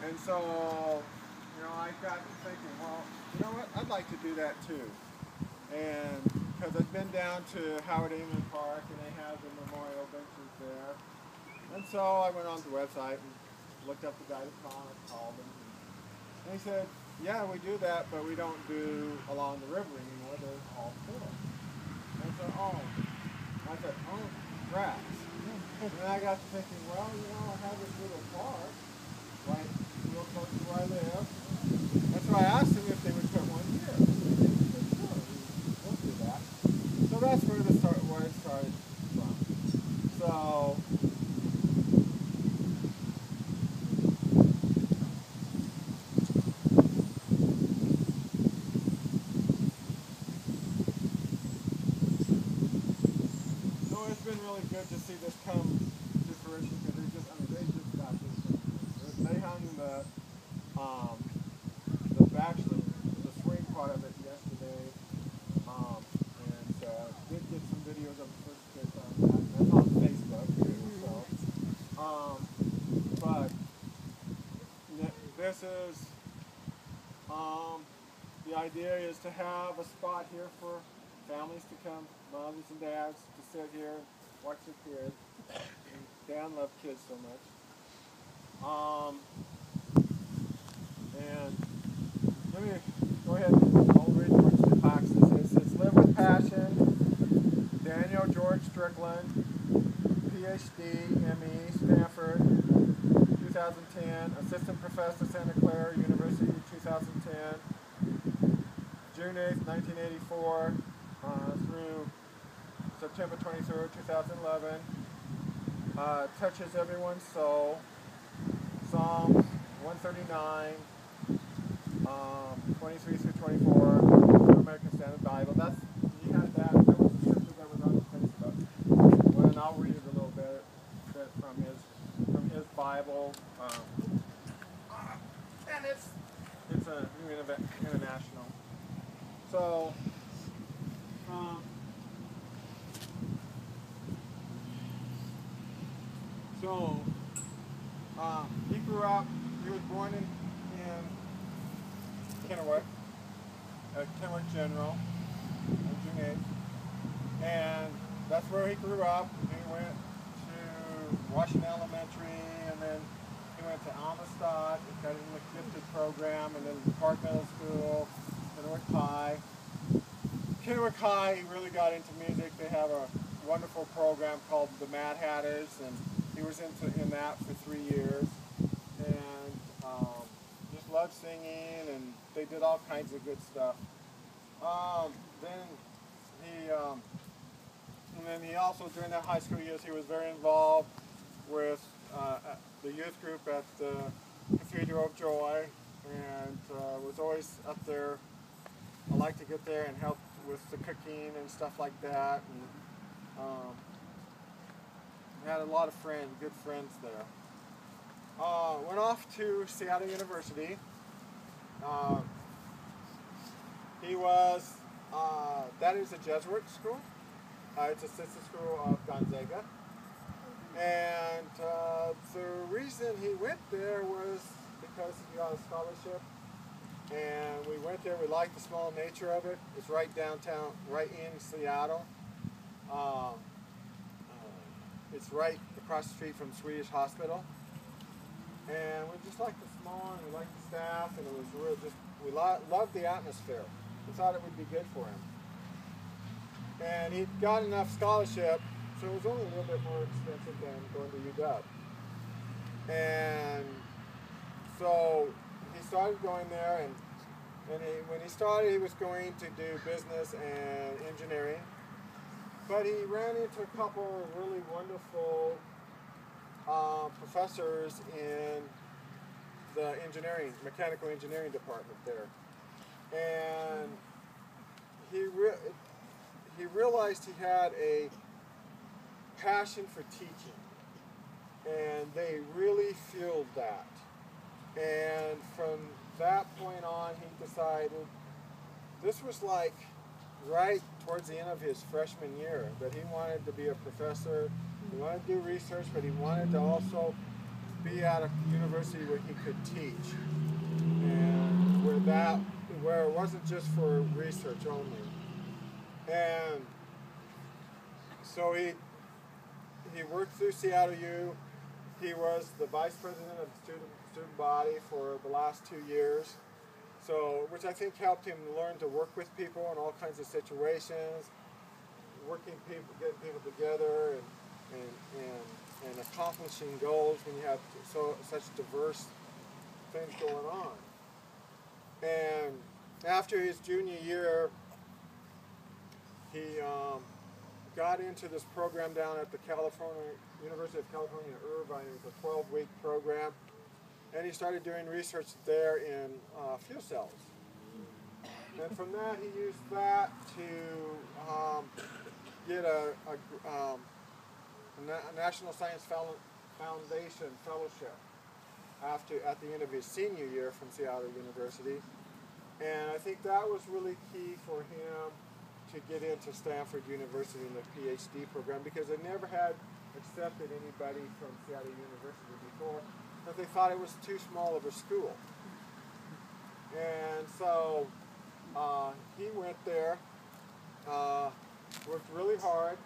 And so, I got to thinking, well, you know what? I'd like to do that too. And because I've been down to Howard Amon Park and they have the memorial benches there. And so I went on the website and looked up the guy that called him. And he said, yeah, we do that, but we don't do along the river anymore. They're all full. And I said, oh. I said, oh, grass. And then I got to thinking, well, I have this little park right real close to where I live. And so I asked them if they would put one here. And they said, sure, we'll do that. So that's where it started from. So it's been really good to see this come to fruition because they just got this. They hung the bachelor, the swing part of it yesterday, and so I did get some videos of the first kids on that. That's on Facebook too. So, but this is the idea is to have a spot here for families to come, mothers and dads, to sit here, watch their kids. Dan loves kids so much. And let me go ahead and I'll read which the box this is. It says, Live with Passion, Daniel George Strickland, PhD, ME, Stanford, 2010, Assistant Professor, Santa Clara University, 2010, June 8th, 1984, through September 23rd, 2011. Touches everyone's soul. Psalms 139, 23 through 24, New American Standard Bible. He had that. That was the scripture that was on Facebook. Well, and I'll read it a little bit from his Bible. And it's a New International. So. He grew up, he was born in Kennewick, Kennewick General, on June 8th. And that's where he grew up. He went to Washington Elementary, and then he went to Amistad, got in the gifted program, and then Park Middle School, Kennewick High. Kennewick High, he really got into music. They have a wonderful program called the Mad Hatters, and he was in that for 3 years, and just loved singing, and they did all kinds of good stuff. Then he also, during the high school years, he was very involved with the youth group at the Cathedral of Joy, and was always up there. I like to get there and help with the cooking and stuff like that. And, had a lot of good friends there. Went off to Seattle University. That is a Jesuit school. It's a sister school of Gonzaga. And the reason he went there was because he got a scholarship. And we went there, we liked the small nature of it. It's right downtown, right in Seattle. It's right across the street from Swedish Hospital. And we just liked the small, and we liked the staff, and it was real we loved the atmosphere. We thought it would be good for him. And he got enough scholarship, so it was only a little bit more expensive than going to UW. And so he started going there, and when he started, he was going to do business and engineering. But he ran into a couple of really wonderful professors in the mechanical engineering department there. And he realized he had a passion for teaching. And they really fueled that. And from that point on, he decided, this was like right towards the end of his freshman year, that he wanted to be a professor. He wanted to do research, but he wanted to also be at a university where he could teach, and where it wasn't just for research only. And so he worked through Seattle U. He was the vice president of the student body for the last 2 years, so which I think helped him learn to work with people in all kinds of situations, getting people together, and accomplishing goals when you have such diverse things going on. And after his junior year, he got into this program down at the University of California, Irvine. It was a 12-week program, and he started doing research there in fuel cells. And from that, he used that to get a National Science Foundation fellowship at the end of his senior year from Seattle University. And I think that was really key for him to get into Stanford University in the PhD program, because they never had accepted anybody from Seattle University before, because they thought it was too small of a school. And so he went there, worked really hard.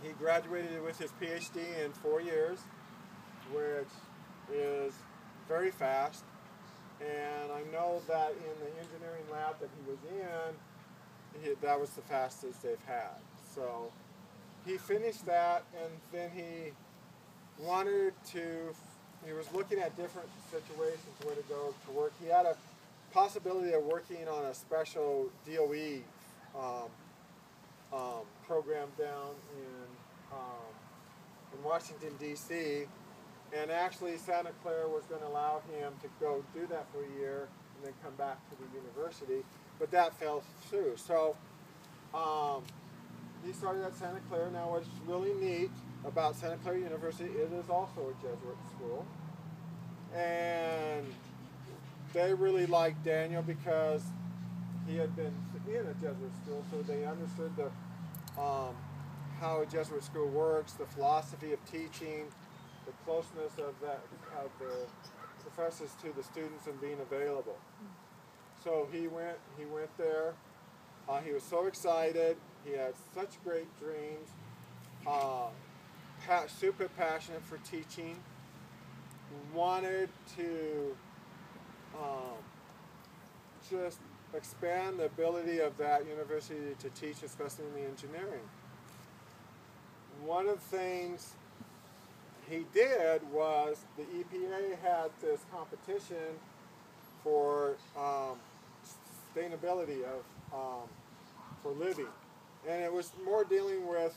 He graduated with his PhD in 4 years, which is very fast. And I know that in the engineering lab that he was in, that was the fastest they've had. So he finished that, and then he was looking at different situations where to go to work. He had a possibility of working on a special DOE program down in Washington, D.C., and actually Santa Clara was going to allow him to go do that for a year and then come back to the university, but that fell through. So he started at Santa Clara. Now what's really neat about Santa Clara University, it is also a Jesuit school, and they really liked Daniel because he had been in a Jesuit school, so they understood how a Jesuit school works, the philosophy of teaching, the closeness of the professors to the students, and being available. So he went there. He was so excited. He had such great dreams. Super passionate for teaching. Wanted to just expand the ability of that university to teach, especially in the engineering. One of the things he did was the EPA had this competition for sustainability for living, and it was more dealing with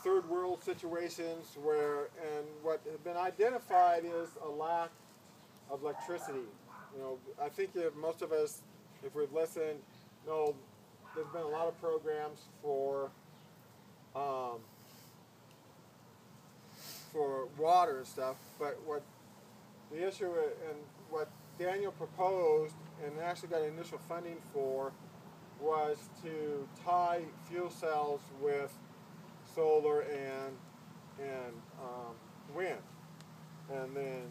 third world situations and what had been identified is a lack of electricity. You know, I think most of us, if we've listened, know there's been a lot of programs for water and stuff, but what the issue and what Daniel proposed and actually got initial funding for was to tie fuel cells with solar and wind, and then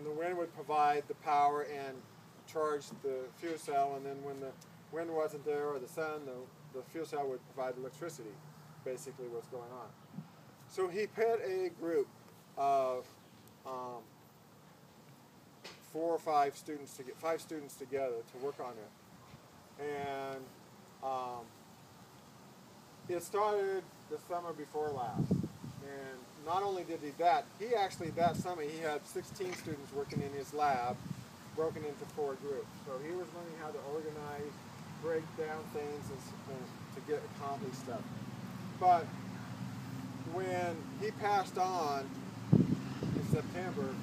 the wind would provide the power and charge the fuel cell, and then when the wind wasn't there or the sun, the fuel cell would provide electricity. Basically, what's going on. So he put a group of 4 or 5 students to get 5 students together to work on it, and it started the summer before last. And not only did he that, he actually that summer he had 16 students working in his lab, broken into 4 groups. So he was learning how to organize, break down things, and to get accomplished stuff. But when he passed on in September,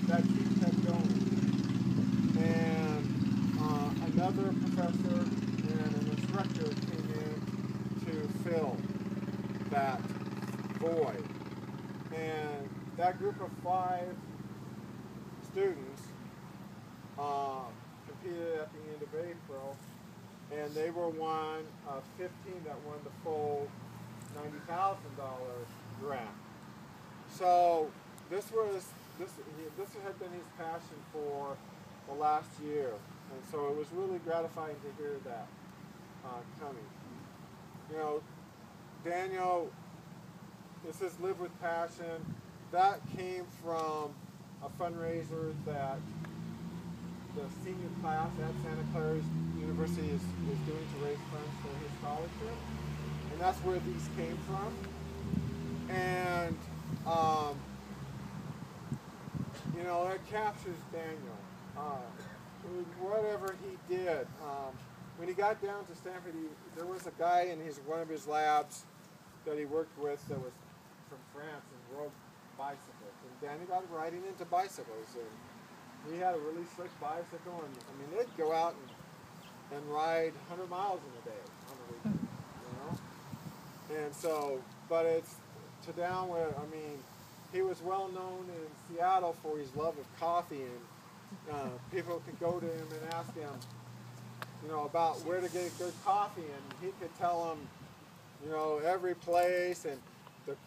that team kept going. And another professor and an instructor came in to fill that void. And that group of 5 students competed at the end of April, and they were one of 15 that won the full $90,000 grant. So this had been his passion for the last year, and so it was really gratifying to hear that coming. You know, Daniel, this is Live with Passion. That came from a fundraiser that the senior class at Santa Clara University is doing to raise funds for his scholarship. And that's where these came from. And, you know, that captures Daniel. Whatever he did. When he got down to Stanford, there was a guy in one of his labs that he worked with that was from France and rode bicycles. And Daniel got riding into bicycles. And he had a really slick bicycle. And I mean, they'd go out and ride 100 miles in a day on the weekend, you know? And so, but it's to down where, I mean, he was well known in Seattle for his love of coffee, and people could go to him and ask him, you know, about where to get good coffee, and he could tell them, you know, every place, and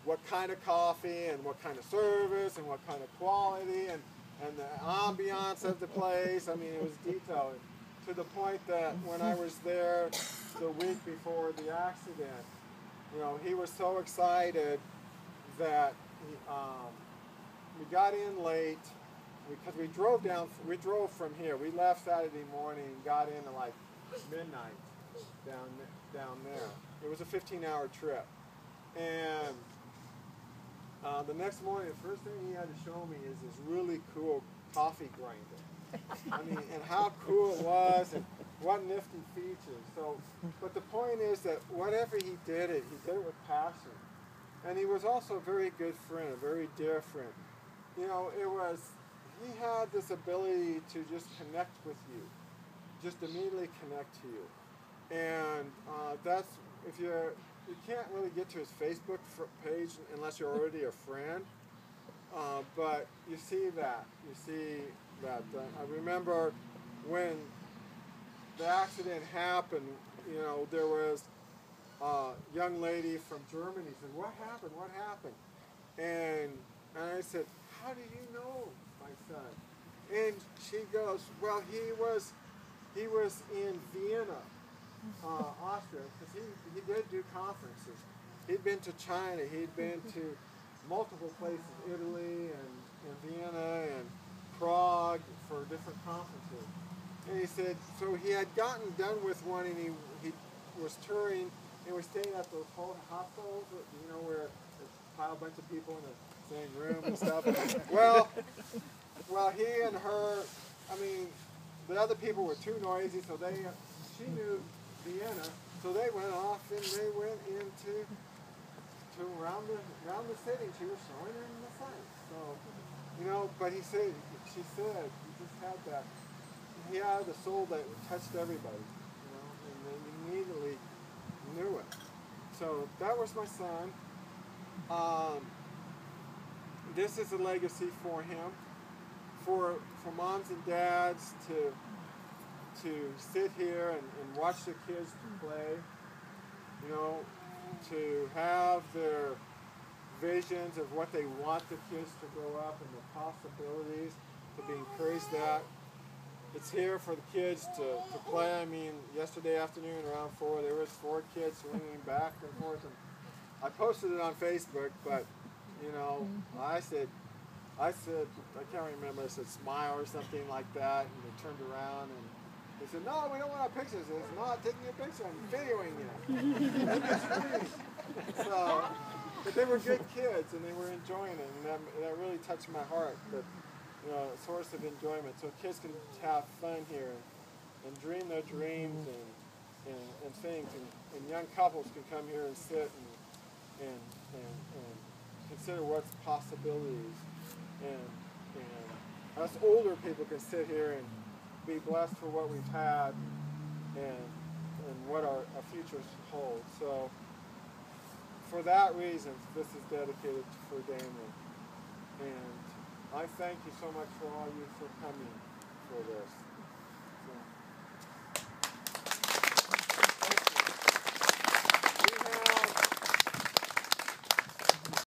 what kind of coffee, and what kind of service, and what kind of quality, and the ambiance of the place. I mean, it was detailed to the point that when I was there the week before the accident, you know, he was so excited that we got in late because we drove from here. We left Saturday morning and got in at like midnight down there. It was a 15-hour trip. And the next morning, the first thing he had to show me is this really cool coffee grinder. I mean, and how cool it was, and what nifty features. So, but the point is that whatever he did with passion. And he was also a very good friend, a very dear friend. You know, he had this ability to just connect with you, just immediately connect to you. And that's, you can't really get to his Facebook page unless you're already a friend. But you see that. I remember when the accident happened, you know, there was a young lady from Germany said, what happened? And I said, how do you know my son? And she goes, well, he was in Vienna, Austria, because he did do conferences. He'd been to China, he'd been to multiple places, Italy and Vienna and Prague for different conferences. And he said, so he had gotten done with one, and he was touring, and was staying at those hospitals, you know, where there's a bunch of people in the same room and stuff. Well, he and her, I mean, the other people were too noisy, so she knew Vienna, so they went off and they went into around the city. She was showing him the sights. So, you know, but she said, he just had that. He had a soul that touched everybody, you know, and they immediately knew it. So that was my son. This is a legacy for him, for moms and dads to sit here and watch their kids play, you know, to have their visions of what they want the kids to grow up and the possibilities, to be encouraged that. It's here for the kids to play. I mean, yesterday afternoon around 4, there was 4 kids swinging back and forth. And I posted it on Facebook, but, you know, I said, I can't remember, I said smile or something like that, and they turned around and they said, no, we don't want our pictures. I said, no, I'm taking your picture, I'm videoing you. So, but they were good kids and they were enjoying it, and that really touched my heart. But, you know, a source of enjoyment, so kids can have fun here and dream their dreams and things, and young couples can come here and sit and consider what's possibilities, and us older people can sit here and be blessed for what we've had and what our future holds. So for that reason, this is dedicated for Daniel. And I thank you so much for all you for coming for this.